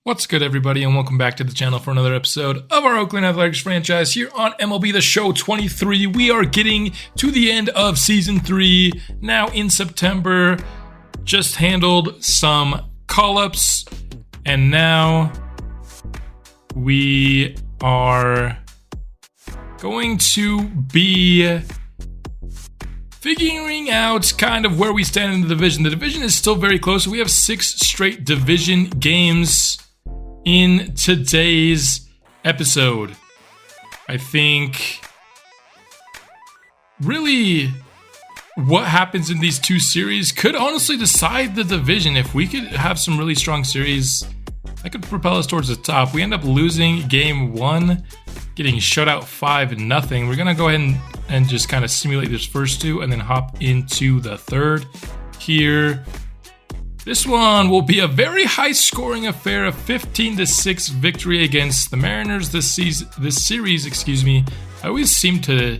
What's good, everybody, and welcome back to the channel for another episode of our Oakland Athletics franchise here on MLB The Show 23. We are getting to the end of Season 3 now in September. Just handled some call-ups, and now we are going to be figuring out kind of where we stand in the division. The division is still very close. We have 6 straight division games in today's episode. I think really what happens in these two series could honestly decide the division. If we could have some really strong series, that could propel us towards the top. We end up losing game 1, getting shut out 5-0. We're gonna go ahead and just kind of simulate this first 2 and then hop into the third here. This one will be a very high-scoring affair, a 15-6 victory against the Mariners this series. Excuse me. I always seem to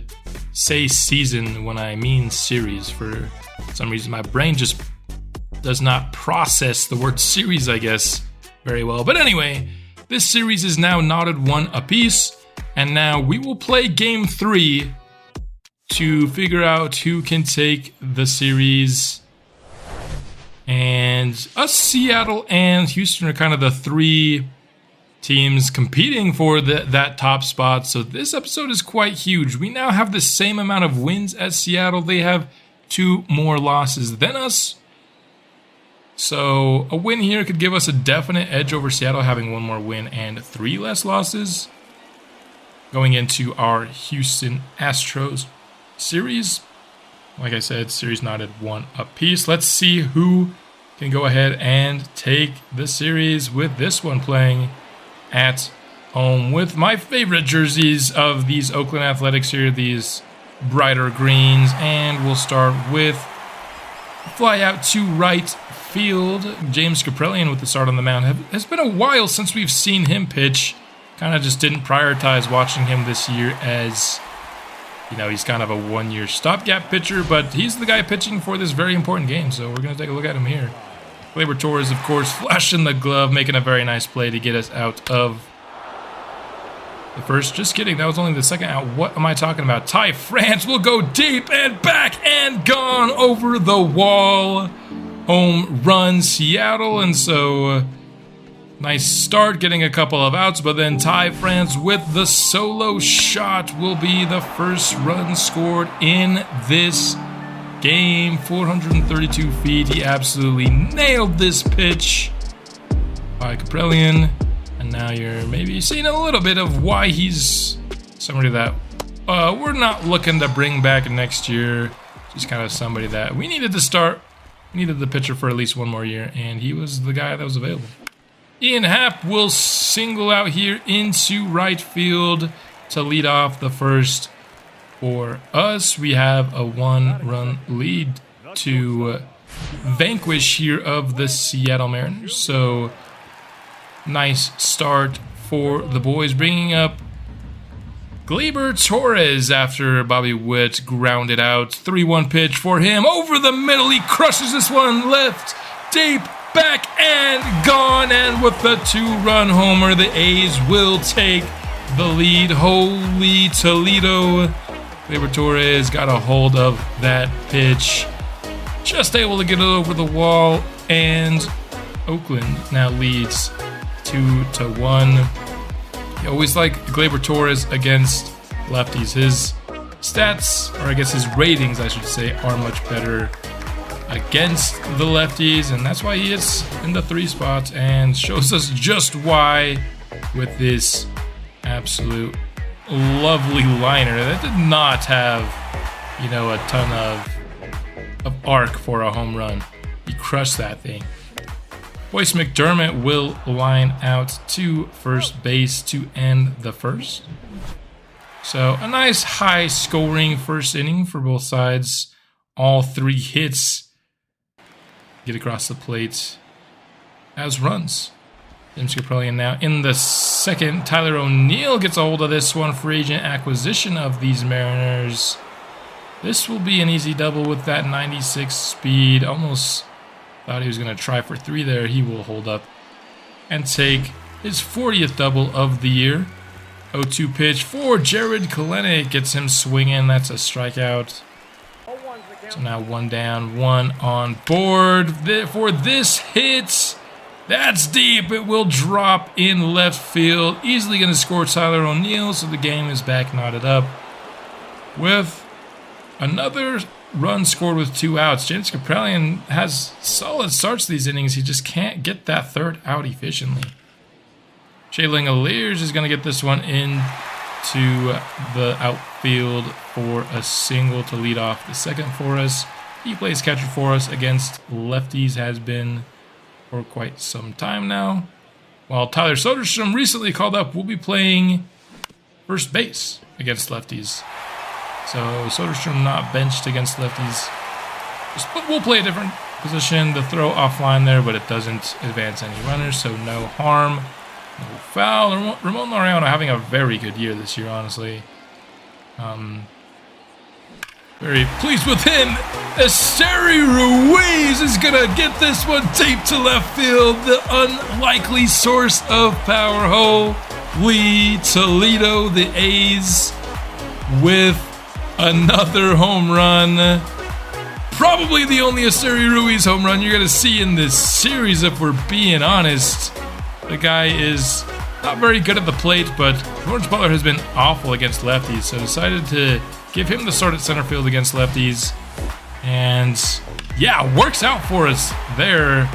say season when I mean series. For some reason, my brain just does not process the word series, I guess, very well. But anyway, this series is now knotted 1 apiece, and now we will play Game 3 to figure out who can take the series. And us, Seattle and Houston, are kind of the 3 teams competing for that top spot. So this episode is quite huge. We now have the same amount of wins as Seattle. They have 2 more losses than us. So a win here could give us a definite edge over Seattle, having 1 more win and 3 less losses. Going into our Houston Astros series. Like I said, series knotted 1 apiece. Let's see who can go ahead and take the series with this one playing at home with my favorite jerseys of these Oakland Athletics here, these brighter greens. And we'll start with fly out to right field. James Kaprielian with the start on the mound. It's been a while since we've seen him pitch. Kind of just didn't prioritize watching him this year as, you know, he's kind of a 1-year stopgap pitcher, but he's the guy pitching for this very important game, so we're going to take a look at him here. Gleyber Torres, of course, flashing the glove, making a very nice play to get us out of the first. Just kidding, that was only the second out. What am I talking about? Ty France will go deep and back and gone over the wall. Home run, Seattle, and so nice start, getting a couple of outs, but then Ty France with the solo shot will be the first run scored in this game. 432 feet. He absolutely nailed this pitch by Kaprielian. And now you're maybe seeing a little bit of why he's somebody that we're not looking to bring back next year. Just kind of somebody that we needed to start. We needed the pitcher for at least 1 more year, and he was the guy that was available. Ian Happ will single out here into right field to lead off the first for us. We have a 1-run lead to vanquish here of the Seattle Mariners. So nice start for the boys, bringing up Gleyber Torres after Bobby Witt grounded out. 3-1 pitch for him over the middle. He crushes this one left deep. Back and gone, and with the 2-run homer, the A's will take the lead. Holy Toledo. Gleyber Torres got a hold of that pitch. Just able to get it over the wall, and Oakland now leads 2-1. You always like Gleyber Torres against lefties. His stats, or I guess his ratings, I should say, are much better against the lefties, and that's why he is in the 3 spots and shows us just why with this absolute lovely liner that did not have, you know, a ton of arc for a home run. He crushed that thing. Boyce McDermott will line out to first base to end the first. So a nice high scoring first inning for both sides. All 3 hits get across the plate as runs. James Kaprielian now in the second. Tyler O'Neill gets a hold of this one. Free agent acquisition of these Mariners. This will be an easy double with that 96 speed. Almost thought he was going to try for 3 there. He will hold up and take his 40th double of the year. 0-2 pitch for Jared Kelenic gets him swinging. That's a strikeout. So now 1 down, 1 on board for this hit. That's deep. It will drop in left field. Easily going to score Tyler O'Neill, so the game is back knotted up with another run scored with 2 outs. James Kaprielian has solid starts to these innings. He just can't get that third out efficiently. Shea Langoliers is going to get this one into the outfield for a single to lead off the second for us. He plays catcher for us against lefties, has been for quite some time now. While Tyler Soderstrom recently called up, will be playing first base against lefties. So Soderstrom not benched against lefties. We'll play a different position to throw offline there, but it doesn't advance any runners, so no harm. No foul. Ramon Laureano having a very good year this year, honestly. Very pleased with him. Esteri Ruiz is going to get this one taped to left field. The unlikely source of power. Holy Toledo, the A's with another home run. Probably the only Esteri Ruiz home run you're going to see in this series, if we're being honest. The guy is not very good at the plate, but Lawrence Butler has been awful against lefties, so decided to give him the start at center field against lefties. And yeah, works out for us there.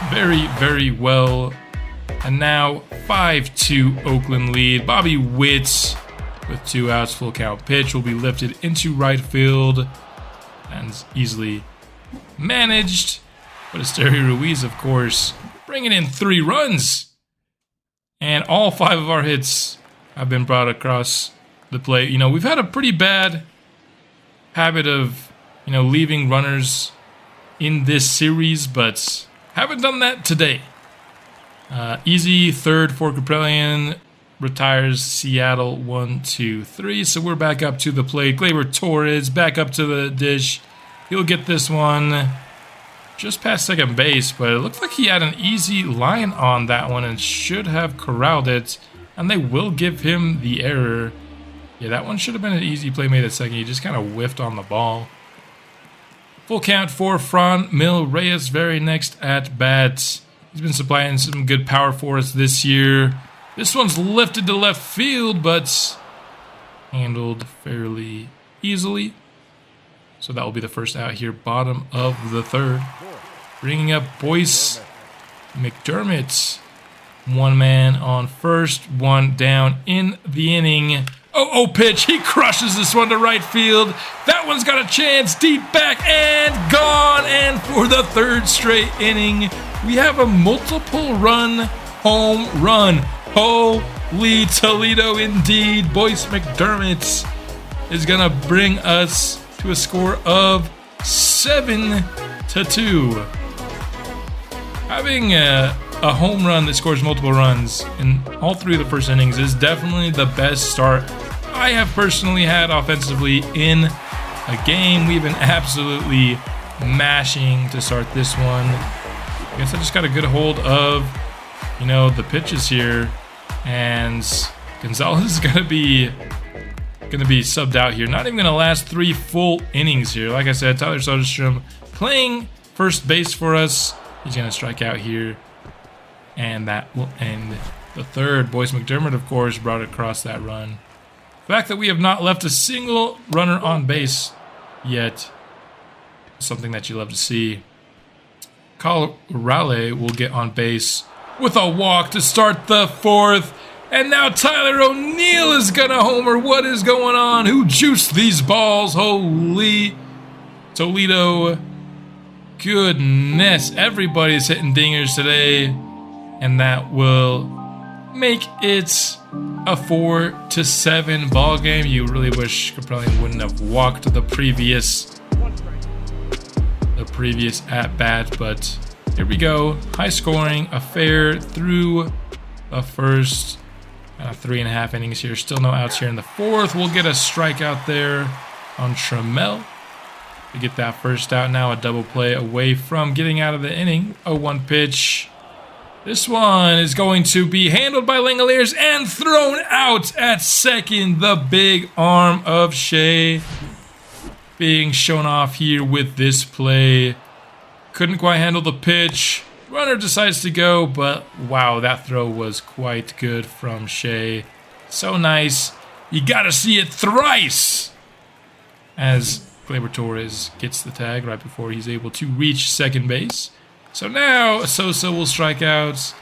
Very, very well. And now 5-2 Oakland lead. Bobby Witt with 2 outs, full count pitch, will be lifted into right field and easily managed. But Esteri Ruiz, of course, bringing in 3 runs. And all 5 of our hits have been brought across the plate. You know, we've had a pretty bad habit of, leaving runners in this series, but haven't done that today. Easy third for Kaprielian. Retires Seattle 1-2-3. So we're back up to the plate. Gleyber Torres back up to the dish. He'll get this one just past second base, but it looks like he had an easy line on that one and should have corralled it, and they will give him the error. Yeah, that one should have been an easy play made at second. He just kind of whiffed on the ball. Full count for Franmil Reyes, very next at bat. He's been supplying some good power for us this year. This one's lifted to left field, but handled fairly easily. So that will be the first out here, bottom of the third. Bringing up Boyce McDermott. 1 man on first, 1 down in the inning. Oh, pitch. He crushes this one to right field. That one's got a chance. Deep back and gone. And for the 3rd straight inning, we have a multiple run home run. Holy Toledo indeed. Boyce McDermott is going to bring us to a score of 7-2. Having a home run that scores multiple runs in all 3 of the first innings is definitely the best start I have personally had offensively in a game. We've been absolutely mashing to start this one. I guess I just got a good hold of, the pitches here, and Gonzalez is gonna be subbed out here. Not even gonna last 3 full innings here. Like I said, Tyler Soderstrom playing first base for us. He's gonna strike out here, and that will end the third. Boyce McDermott, of course, brought across that run. The fact that we have not left a single runner on base yet is something that you love to see. Kyle Raleigh will get on base with a walk to start the 4th. And now Tyler O'Neill is going to homer. What is going on? Who juiced these balls? Holy Toledo. Goodness. Everybody's hitting dingers today. And that will make it a 4-7 ball game. You really wish Kaprielian wouldn't have walked the previous at-bat. But here we go. High scoring affair through the first 3.5 innings here. Still no outs here in the 4th. We'll get a strikeout there on Trammell. We get that first out now. A double play away from getting out of the inning. 0-1 pitch. This one is going to be handled by Langoliers and thrown out at second. The big arm of Shea being shown off here with this play. Couldn't quite handle the pitch. Runner decides to go, but wow, that throw was quite good from Shea. So nice. You gotta see it thrice as Gleyber Torres gets the tag right before he's able to reach second base. So now Sosa will strike out,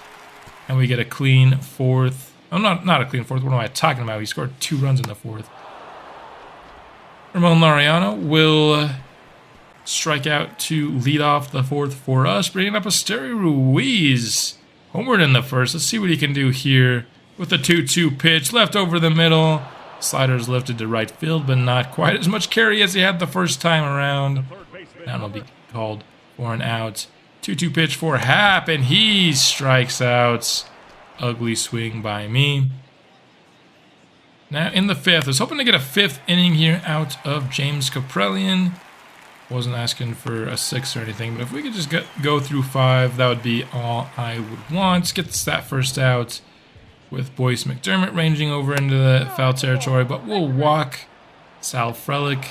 and we get a clean fourth. Oh, not a clean fourth. What am I talking about? He scored 2 runs in the fourth. Ramon Laureano will strike out to lead off the fourth for us, bringing up Esteury Ruiz. Homered in the first. Let's see what he can do here with the 2-2 pitch. Left over the middle. Sliders lifted to right field, but not quite as much carry as he had the first time around. Now it'll be called for an out. 2-2 pitch for Happ, and he strikes out. Ugly swing by me. Now in the fifth, I was hoping to get a 5th inning here out of James Kaprelian. Wasn't asking for a 6 or anything, but if we could just go through 5, that would be all I would want. Gets that first out with Boyce McDermott ranging over into the foul territory, but we'll walk Sal Frelick.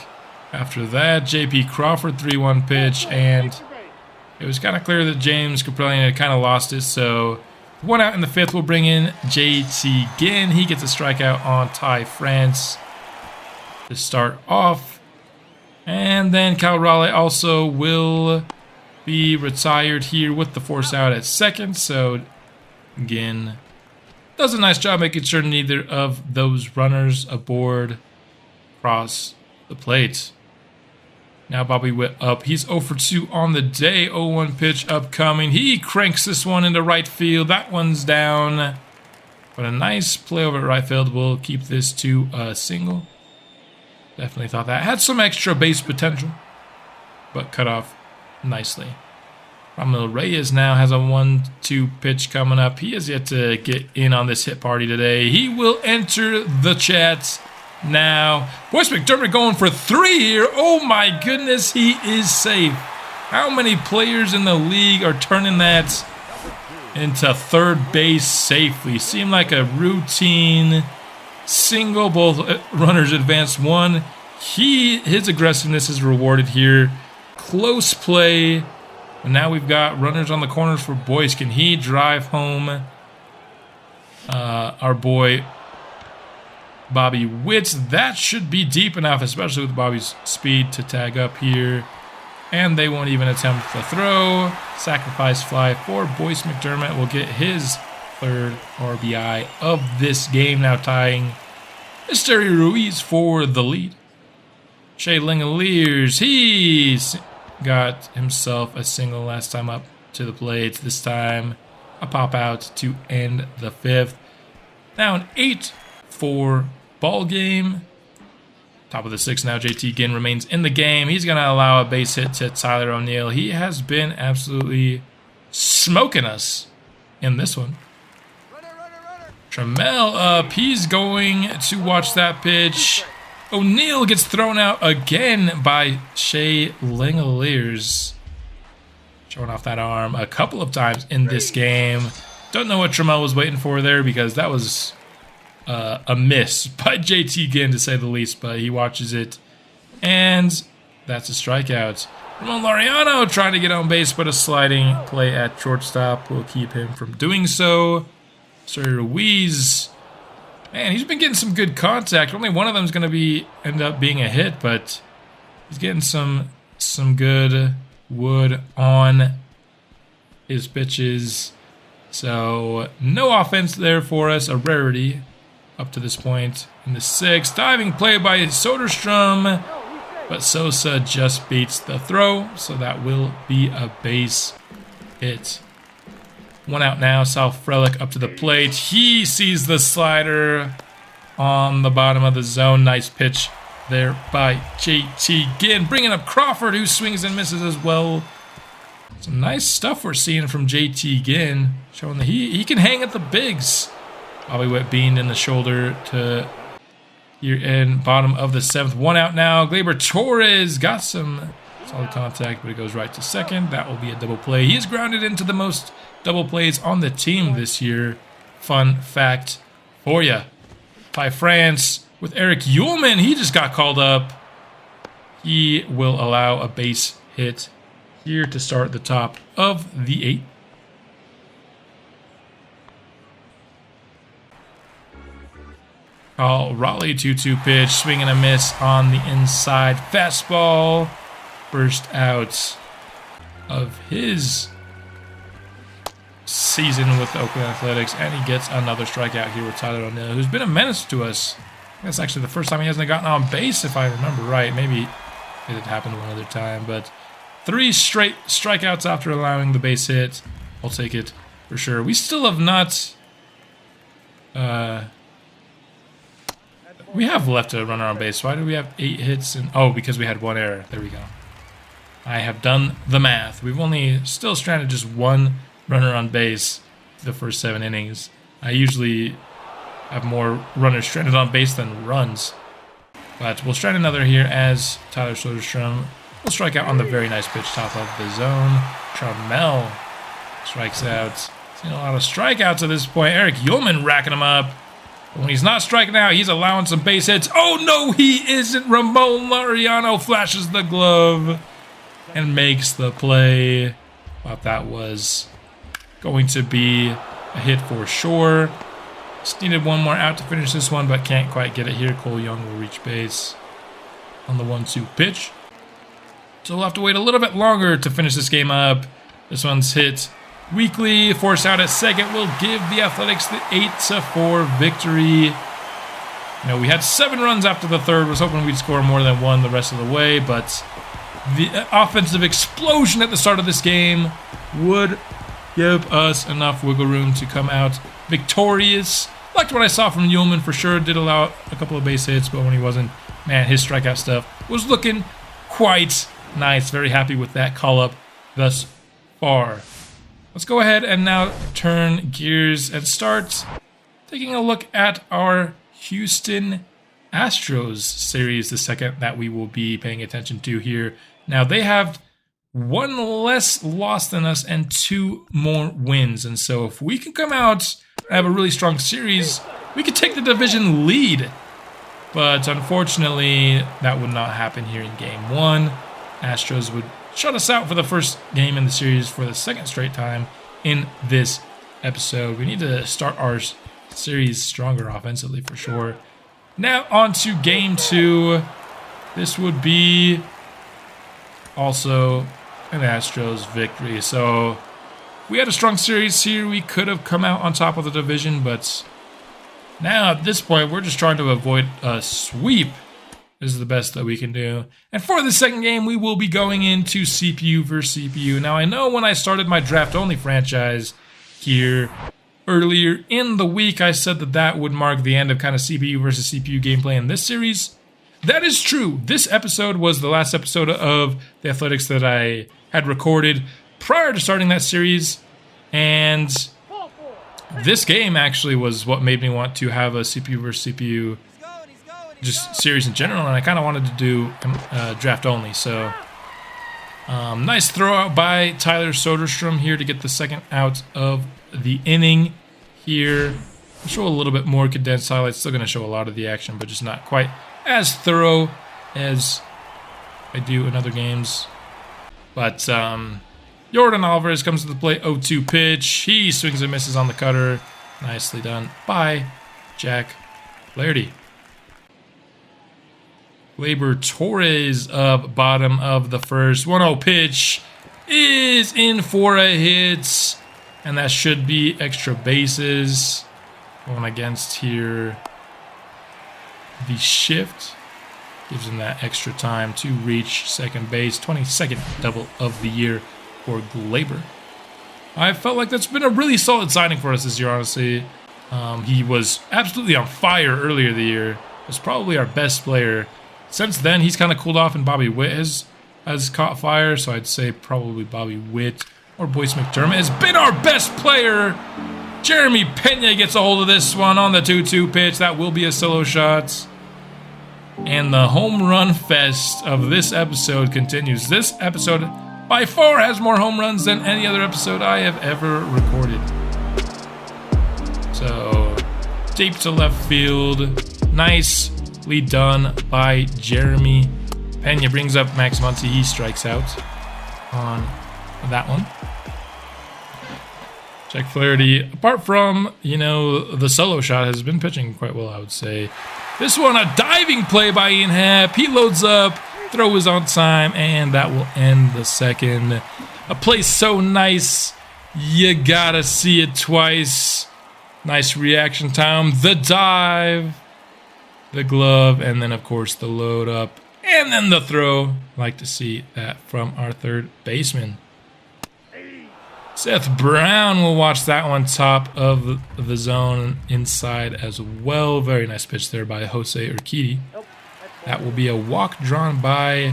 After that, J.P. Crawford 3-1 pitch, and it was kind of clear that James Kaprelian had kind of lost it, so 1 out in the 5th, we'll bring in J.T. Ginn. He gets a strikeout on Ty France to start off. And then Cal Raleigh also will be retired here with the force out at second, so Ginn does a nice job making sure neither of those runners aboard cross the plate. Now Bobby Witt up. He's 0 for 2 on the day. 0-1 pitch upcoming. He cranks this one into right field. That one's down. But a nice play over at right field will keep this to a single. Definitely thought that had some extra base potential, but cut off nicely. Ramil Reyes now has a 1-2 pitch coming up. He has yet to get in on this hit party today. He will enter the chat now. Boyce McDermott going for 3 here. Oh my goodness, he is safe. How many players in the league are turning that into third base safely? Seemed like a routine single. Both runners advanced 1. His aggressiveness is rewarded here. Close play. And now we've got runners on the corners for Boyce. Can he drive home our boy Bobby Witt? That should be deep enough, especially with Bobby's speed to tag up here. And they won't even attempt the throw. Sacrifice fly for Boyce McDermott will get his 3rd RBI of this game, now tying Esteury Ruiz for the lead. Shea Langoliers, he's got himself a single last time up to the plate. This time a pop out to end the 5th. Now an 8-4 ball game. Top of the 6th now, JT Ginn remains in the game. He's going to allow a base hit to Tyler O'Neill. He has been absolutely smoking us in this one. Trammell up. He's going to watch that pitch. O'Neill gets thrown out again by Shea Langoliers. Showing off that arm a couple of times in this game. Don't know what Trammell was waiting for there, because that was a miss by JT Ginn, to say the least, but he watches it, and that's a strikeout. Ramon Laureano trying to get on base, but a sliding play at shortstop will keep him from doing so. Esteury Ruiz, man, he's been getting some good contact. Only one of them is going to end up being a hit, but he's getting some good wood on his pitches. So no offense there for us, a rarity up to this point in the 6th. Diving play by Soderstrom, but Sosa just beats the throw, so that will be a base hit. 1 out now. Sal Frelick up to the plate. He sees the slider on the bottom of the zone. Nice pitch there by JT Ginn, bringing up Crawford, who swings and misses as well. Some nice stuff we're seeing from JT Ginn, showing that he can hang at the bigs. Bobby Witt beamed in the shoulder to here in bottom of the 7th. 1 out now. Gleyber Torres got some Solid contact, but it goes right to second. That will be a double play. He is grounded into the most double plays on the team this year. Fun fact for you. By France with Eric Ullman. He just got called up. He will allow a base hit here to start the top of the 8th. Raleigh 2-2 pitch, swing and a miss on the inside fastball. First out of his season with the Oakland Athletics, and he gets another strikeout here with Tyler O'Neill, who's been a menace to us. That's actually the first time he hasn't gotten on base, if I remember right. Maybe it had happened one other time, but 3 straight strikeouts after allowing the base hit. I'll take it for sure. We still have not... we have left a runner on base. Why do we have 8 hits? Oh, because we had 1 error. There we go. I have done the math. We've only still stranded just 1 runner on base the first 7 innings. I usually have more runners stranded on base than runs. But we'll strand another here as Tyler Soderstrom will strike out on the very nice pitch top of the zone. Trammell strikes out. Seen a lot of strikeouts at this point. Eric Ullman racking them up. But when he's not striking out, he's allowing some base hits. Oh no, he isn't. Ramon Laureano flashes the glove and makes the play. Thought that was going to be a hit for sure. Just needed 1 more out to finish this one, but can't quite get it here. Cole Young will reach base on the 1-2 pitch. So we'll have to wait a little bit longer to finish this game up. This one's hit weakly. Force out at second will give the Athletics the 8-4 victory. You know, we had 7 runs after the third. Was hoping we'd score more than 1 the rest of the way, but the offensive explosion at the start of this game would give us enough wiggle room to come out victorious. Liked what I saw from Ullman for sure. Did allow a couple of base hits, but when he wasn't, man, his strikeout stuff was looking quite nice. Very happy with that call-up thus far. Let's go ahead and now turn gears and start taking a look at our Houston Astros series, the second that we will be paying attention to here. Now, they have 1 less loss than us and 2 more wins. And so if we can come out and have a really strong series, we could take the division lead. But unfortunately, that would not happen here in Game 1. Astros would shut us out for the first game in the series for the second straight time in this episode. We need to start our series stronger offensively for sure. Now on to Game 2. This would be also an Astros victory. So we had a strong series here. We could have come out on top of the division, but now at this point, we're just trying to avoid a sweep. This is the best that we can do. And for the second game, we will be going into CPU versus CPU. Now, I know when I started my draft-only franchise here earlier in the week, I said that that would mark the end of kind of CPU versus CPU gameplay in this series. That is true. This episode was the last episode of The Athletics that I had recorded prior to starting that series. And this game actually was what made me want to have a CPU versus CPU just series in general, and I kind of wanted to do draft only. So nice throw out by Tyler Soderstrom here to get the second out of the inning here. I'll show a little bit more condensed highlights. Still going to show a lot of the action, but just not quite as thorough as I do in other games. But Jordan Alvarez comes to the plate, 0-2 pitch. He swings and misses on the cutter. Nicely done by Jack Flaherty. Gleyber Torres up bottom of the first. 1-0 pitch is in for a hit. And that should be extra bases. Going against here. The shift gives him that extra time to reach second base. 22nd double of the year for Gleyber. I felt like that's been a really solid signing for us this year, honestly. He was absolutely on fire earlier the year. Was probably our best player. Since then, he's kind of cooled off, and Bobby Witt has caught fire. So I'd say probably Bobby Witt or Boyce McDermott has been our best player. Jeremy Pena gets a hold of this one on the 2-2 pitch. That will be a solo shot. And the home run fest of this episode continues. This episode by far has more home runs than any other episode I have ever recorded. So, deep to left field. Nicely done by Jeremy Pena. Brings up Max Muncy. He strikes out on that one. Jack Flaherty, apart from, the solo shot, has been pitching quite well, I would say. This one, a diving play by Ian Happ. He loads up, throw is on time, and that will end the second. A play so nice, you gotta see it twice. Nice reaction time. The dive, the glove, and then, of course, the load up, and then the throw. Like to see that from our third baseman. Seth Brown will watch that one top of the zone inside as well. Very nice pitch there by Jose Urquidy. That will be a walk drawn by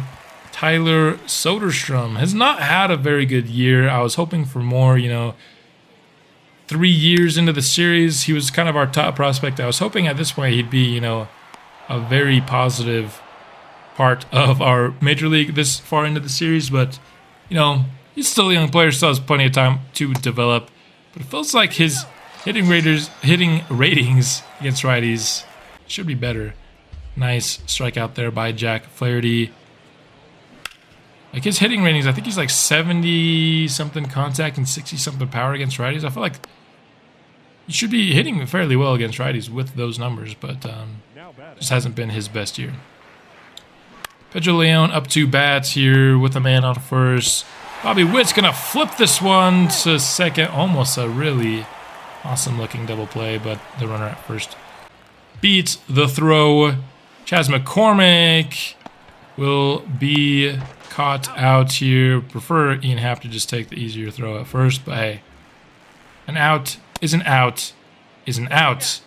Tyler Soderstrom. Has not had a very good year. I was hoping for more, 3 years into the series. He was kind of our top prospect. I was hoping at this point he'd be, a very positive part of our major league this far into the series. But, he's still a young player, still has plenty of time to develop. But it feels like his hitting ratings against righties should be better. Nice strikeout there by Jack Flaherty. Like his hitting ratings, I think he's like 70-something contact and 60-something power against righties. I feel like he should be hitting fairly well against righties with those numbers, but just hasn't been his best year. Pedro Leon up 2 bats here with a man on first. Bobby Witt's going to flip this one to second. Almost a really awesome-looking double play, but the runner at first beats the throw. Chas McCormick will be caught out here. Prefer Ian Happ to just take the easier throw at first, but hey, an out is an out is an out.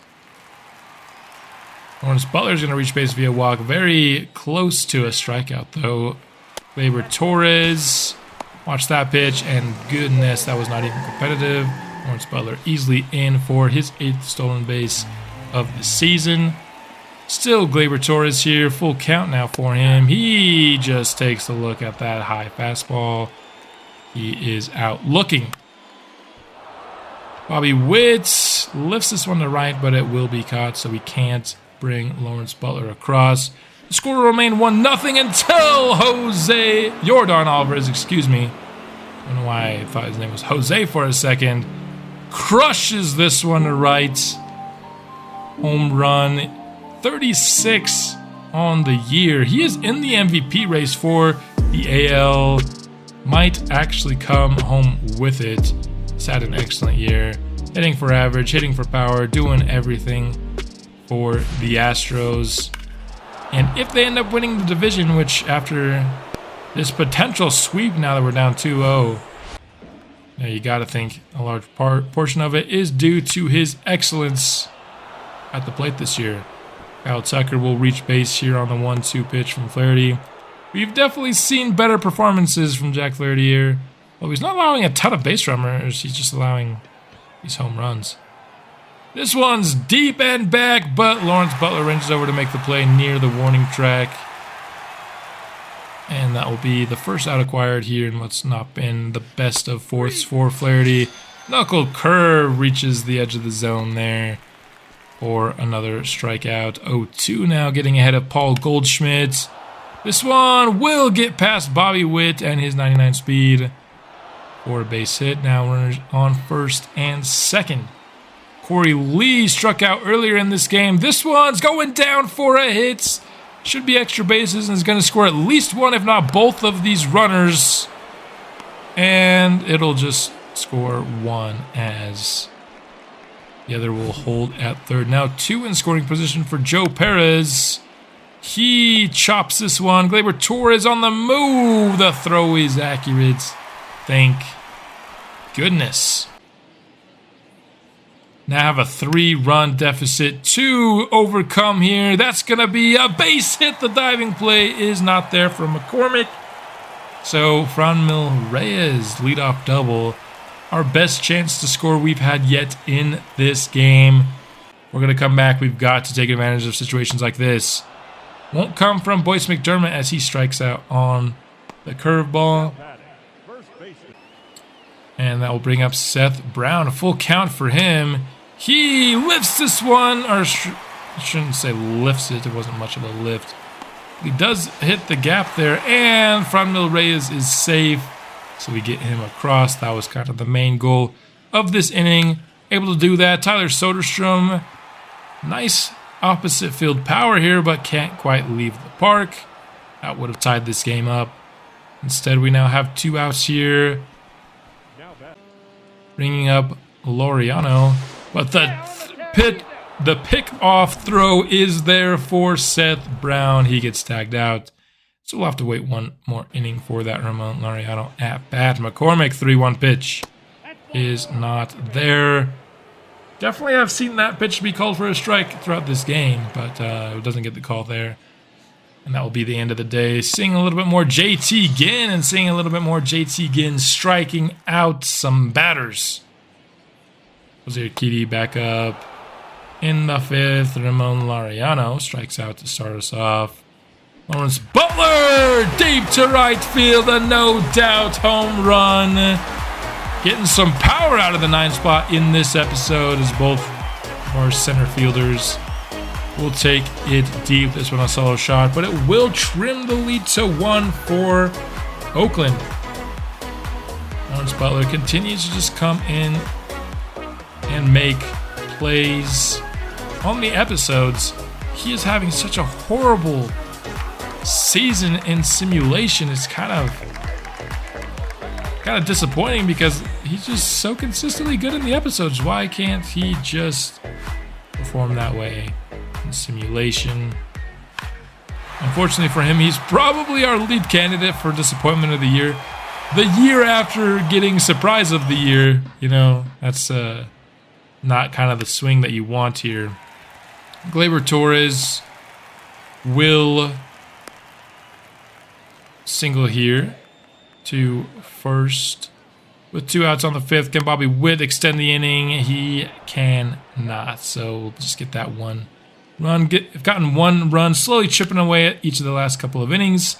Lawrence Butler's going to reach base via walk. Very close to a strikeout, though. Gleyber Torres. Watch that pitch, and goodness, that was not even competitive. Lawrence Butler easily in for his 8th stolen base of the season. Still Gleyber Torres here. Full count now for him. He just takes a look at that high fastball. He is out looking. Bobby Witt lifts this one to right, but it will be caught, so we can't bring Lawrence Butler across. The score will remain 1-0 until Jordan Alvarez, excuse me. I don't know why I thought his name was Jose for a second. Crushes this one to right. Home run. 36 on the year. He is in the MVP race for the AL. Might actually come home with it. He's had an excellent year. Hitting for average, hitting for power, doing everything for the Astros. And if they end up winning the division, which after this potential sweep now that we're down 2-0, you got to think a large portion of it is due to his excellence at the plate this year. Kyle Tucker will reach base here on the 1-2 pitch from Flaherty. We've definitely seen better performances from Jack Flaherty here. Well, he's not allowing a ton of base runners. He's just allowing these home runs. This one's deep and back, but Lawrence Butler ranges over to make the play near the warning track. And that will be the first out acquired here in what's not been the best of fourths for Flaherty. Knuckle curve reaches the edge of the zone there for another strikeout. 0-2 now, getting ahead of Paul Goldschmidt. This one will get past Bobby Witt and his 99 speed for a base hit. Now runners on first and second. Corey Lee struck out earlier in this game. This one's going down for a hit. Should be extra bases and is going to score at least one, if not both of these runners. And it'll just score one as the other will hold at third. Now 2 in scoring position for Joe Perez. He chops this one. Gleyber Torres on the move. The throw is accurate. Thank goodness. Now have a 3-run deficit to overcome here. That's going to be a base hit. The diving play is not there for McCormick. So Franmil Reyes, leadoff double. Our best chance to score we've had yet in this game. We're going to come back. We've got to take advantage of situations like this. won't come from Boyce McDermott as he strikes out on the curveball. And that will bring up Seth Brown. A full count for him. He lifts this one, or I shouldn't say lifts it. It wasn't much of a lift. He does hit the gap there, and Franmil Reyes is safe. So we get him across. That was kind of the main goal of this inning. Able to do that. Tyler Soderstrom, nice opposite field power here, but can't quite leave the park. That would have tied this game up. Instead, we now have 2 outs here. Bringing up Laureano, but the pick-off throw is there for Seth Brown. He gets tagged out. So we'll have to wait one more inning for that Ramon Laureano at bat. McCormick, 3-1 pitch is not there. Definitely have seen that pitch be called for a strike throughout this game, but it doesn't get the call there. And that will be the end of the day. Seeing a little bit more JT Ginn and seeing a little bit more JT Ginn striking out some batters. Jose Urquidy back up in the 5th. Ramon Laureano strikes out to start us off. Lawrence Butler deep to right field. A no doubt home run. Getting some power out of the 9th spot in this episode as both our center fielders will take it deep. This one a solo shot, but it will trim the lead to 1 for Oakland. Lawrence Butler continues to just come in and make plays on the episodes. He is having such a horrible season in simulation. It's kind of disappointing because he's just so consistently good in the episodes. Why can't he just perform that way in simulation? Unfortunately for him, he's probably our lead candidate for disappointment of the year. The year after getting surprise of the year, you know, that's not kind of the swing that you want here. Gleyber Torres will single here to first with 2 outs on the 5th. Can Bobby Witt extend the inning? He cannot. So we'll just get that one run. I've gotten 1 run, slowly chipping away at each of the last couple of innings.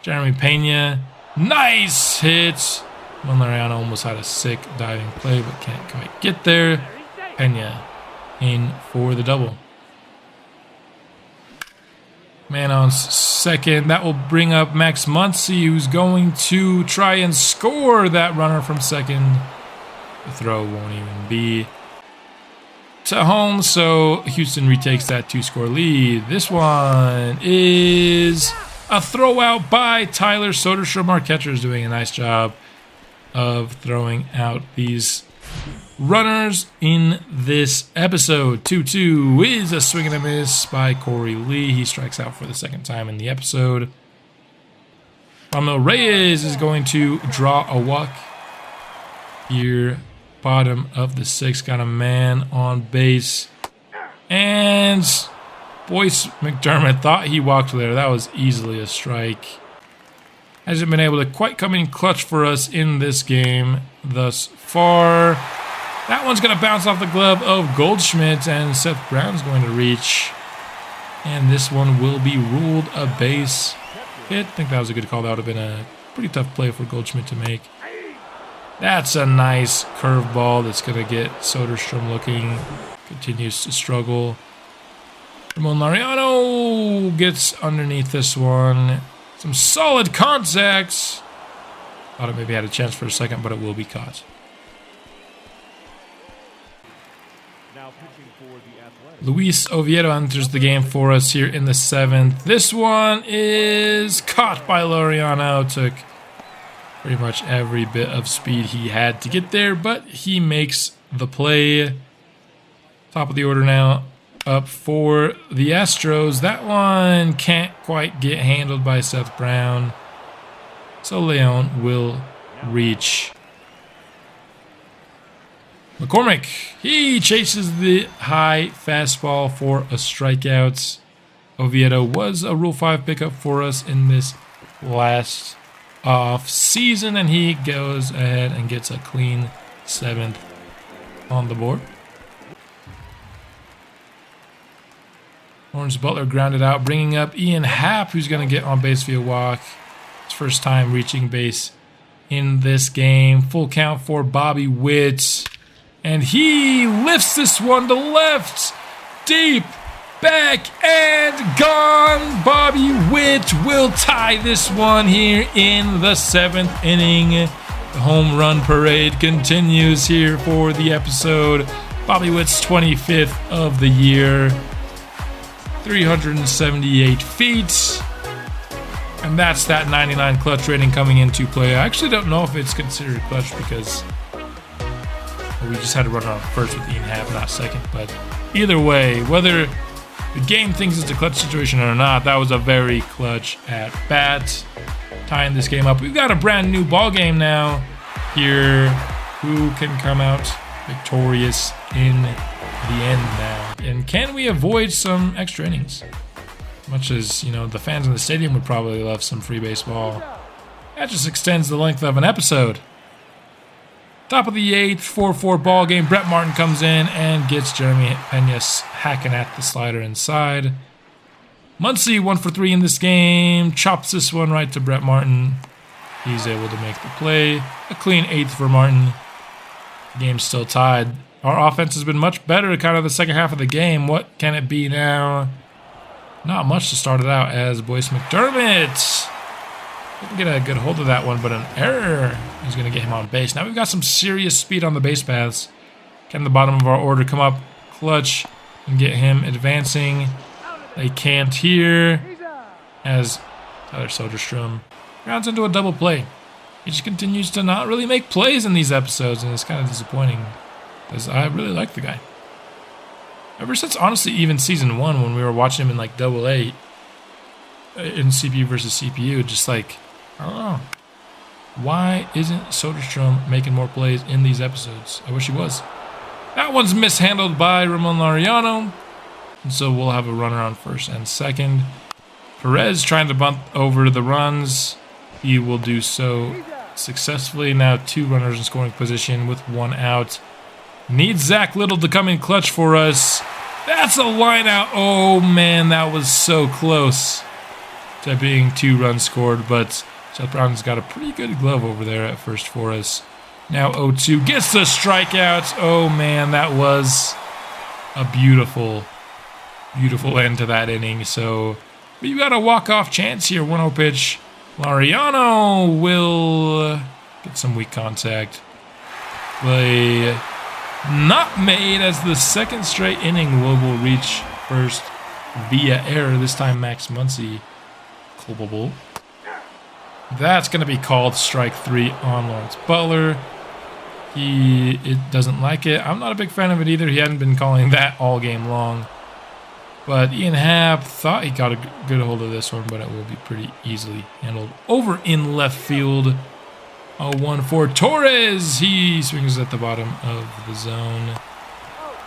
Jeremy Pena, nice hit. Laureano almost had a sick diving play, but can't quite get there. Pena in for the double. Man on second. That will bring up Max Muncy, who's going to try and score that runner from second. The throw won't even be to home, so Houston retakes that 2-score lead. This one is a throw out by Tyler Soderstrom. Our catcher is doing a nice job of throwing out these runners in this episode. 2-2 is a swing and a miss by Corey Lee. He strikes out for the 2nd time in the episode. Ramil Reyes is going to draw a walk here. Bottom of the 6th, got a man on base. And Boyce McDermott thought he walked there. That was easily a strike. Hasn't been able to quite come in clutch for us in this game thus far. That one's going to bounce off the glove of Goldschmidt, and Seth Brown's going to reach. And this one will be ruled a base hit. I think that was a good call. That would have been a pretty tough play for Goldschmidt to make. That's a nice curveball that's going to get Soderstrom looking. Continues to struggle. Ramon Laureano gets underneath this one. Some solid contacts. Thought it maybe had a chance for a second, but it will be caught. Luis Oviedo enters the game for us here in the 7th. This one is caught by Laureano. Took pretty much every bit of speed he had to get there, but he makes the play. Top of the order now up for the Astros. That one can't quite get handled by Seth Brown. So Leon will reach. McCormick, he chases the high fastball for a strikeout. Oviedo was a Rule 5 pickup for us in this last off season, and he goes ahead and gets a clean 7th on the board. Lawrence Butler grounded out, bringing up Ian Happ, who's going to get on base via walk. His first time reaching base in this game. Full count for Bobby Witt. And he lifts this one to left. Deep. Back and gone. Bobby Witt will tie this one here in the 7th inning. The home run parade continues here for the episode. Bobby Witt's 25th of the year. 378 feet. And that's that 99 clutch rating coming into play. I actually don't know if it's considered clutch because we just had to run on first with Ian Happ, not second. But either way, whether the game thinks it's a clutch situation or not, that was a very clutch at bat. Tying this game up. We've got a brand new ball game now here. Who can come out victorious in the end now? And can we avoid some extra innings? Much as, you know, the fans in the stadium would probably love some free baseball. That just extends the length of an episode. Top of the 8th, 4-4 ball game. Brett Martin comes in and gets Jeremy Pena hacking at the slider inside. Muncy 1 for 3 in this game. Chops this one right to Brett Martin. He's able to make the play. A clean 8th for Martin. The game's still tied. Our offense has been much better kind of the second half of the game. What can it be now? Not much to start it out as Boyce McDermott. Didn't get a good hold of that one, but an error is going to get him on base. Now we've got some serious speed on the base paths. Can the bottom of our order come up clutch and get him advancing? They can't here as Tyler Soderstrom grounds into a double play. He just continues to not really make plays in these episodes, and it's kind of disappointing because I really like the guy. Ever since, honestly, even Season 1 when we were watching him in like AA in CPU versus CPU, just like, I don't know. Why isn't Soderstrom making more plays in these episodes? I wish he was. That one's mishandled by Ramon Laureano. And so we'll have a runner on first and second. Perez trying to bump over the runs. He will do so successfully. Now 2 runners in scoring position with 1 out. Needs Zach Little to come in clutch for us. That's a line out. Oh, man, that was so close to being 2 runs scored. But Seth Brown's got a pretty good glove over there at first for us. Now 0-2 gets the strikeout. Oh, man, that was a beautiful end to that inning. So we've got a walk-off chance here. 1-0 pitch. Laureano will get some weak contact. Play not made as the second straight inning will reach first via error. This time Max Muncy culpable. That's going to be called strike 3 on Lawrence Butler. It doesn't like it. I'm not a big fan of it either. He hadn't been calling that all game long. But Ian Happ thought he got a good hold of this one, but it will be pretty easily handled. Over in left field. 0-1 for Torres. He swings at the bottom of the zone.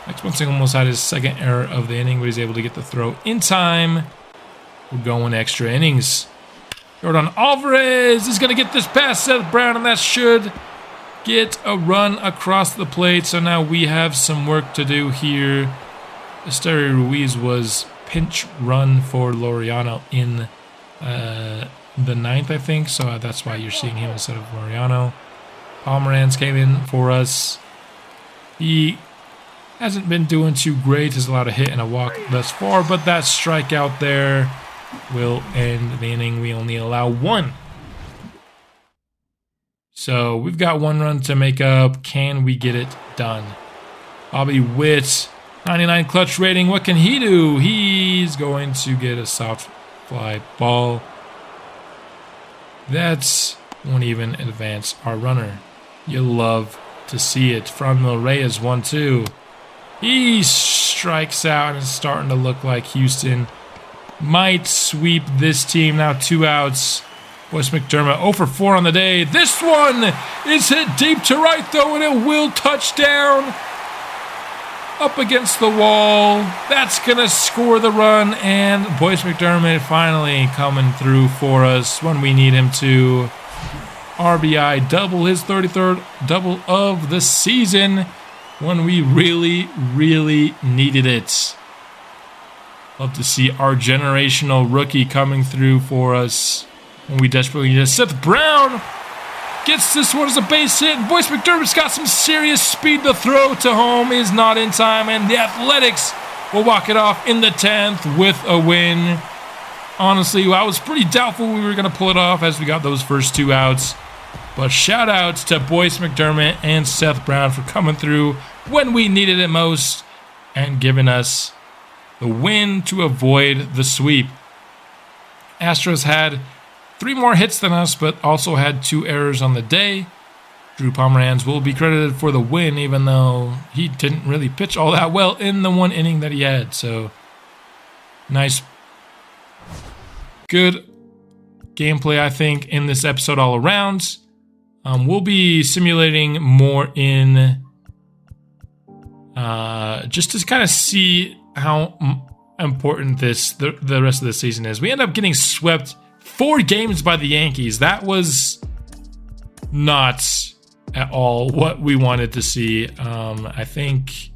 Next Muncy almost had his second error of the inning, but he's able to get the throw in time. We're going extra innings. Jordan Alvarez is going to get this past Seth Brown, and that should get a run across the plate. So now we have some work to do here. Esteri Ruiz was pinch run for Laureano in the 9th, I think. So that's why you're seeing him instead of Laureano. Pomeranz came in for us. He hasn't been doing too great. Has allowed a hit and a walk thus far, but that strikeout there will end the inning. We only allow 1. So we've got 1 run to make up. Can we get it done? Bobby Witt, 99 clutch rating. What can he do? He's going to get a soft fly ball. That won't even advance our runner. You'll love to see it. Franmil Reyes 1-2. He strikes out, and it's starting to look like Houston might sweep this team. Now 2 outs. Boyce McDermott 0 for 4 on the day. This one is hit deep to right, though, and it will touch down up against the wall. That's going to score the run, and Boyce McDermott finally coming through for us when we need him to. RBI double, his 33rd double of the season when we really, really needed it. Love to see our generational rookie coming through for us when we desperately need it. Seth Brown gets this one as a base hit. Boyce McDermott's got some serious speed. The throw to home is not in time, and the Athletics will walk it off in the 10th with a win. Honestly, I was pretty doubtful we were going to pull it off as we got those first 2 outs. But shout outs to Boyce McDermott and Seth Brown for coming through when we needed it most and giving us the win to avoid the sweep. Astros had 3 more hits than us, but also had 2 errors on the day. Drew Pomeranz will be credited for the win, even though he didn't really pitch all that well in the 1 inning that he had. So, nice, good gameplay, I think, in this episode all around. We'll be simulating more in just to kind of see how important the rest of the season is. We end up getting swept 4 games by the Yankees. That was not at all what we wanted to see. I think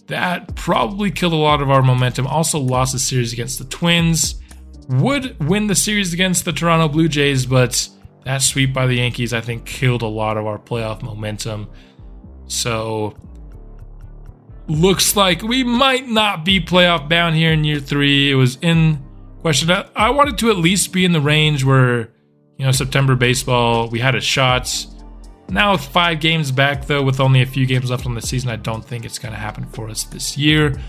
that probably killed a lot of our momentum. Also lost the series against the Twins. Would win the series against the Toronto Blue Jays, but that sweep by the Yankees, I think, killed a lot of our playoff momentum. So, looks like we might not be playoff bound here in year 3. It was in question. I wanted to at least be in the range where, September baseball, we had a shot. Now with 5 games back, though, with only a few games left on the season, I don't think it's going to happen for us this year.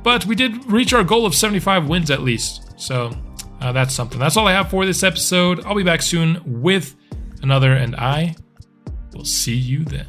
But we did reach our goal of 75 wins at least. So that's something. That's all I have for this episode. I'll be back soon with another, and I will see you then.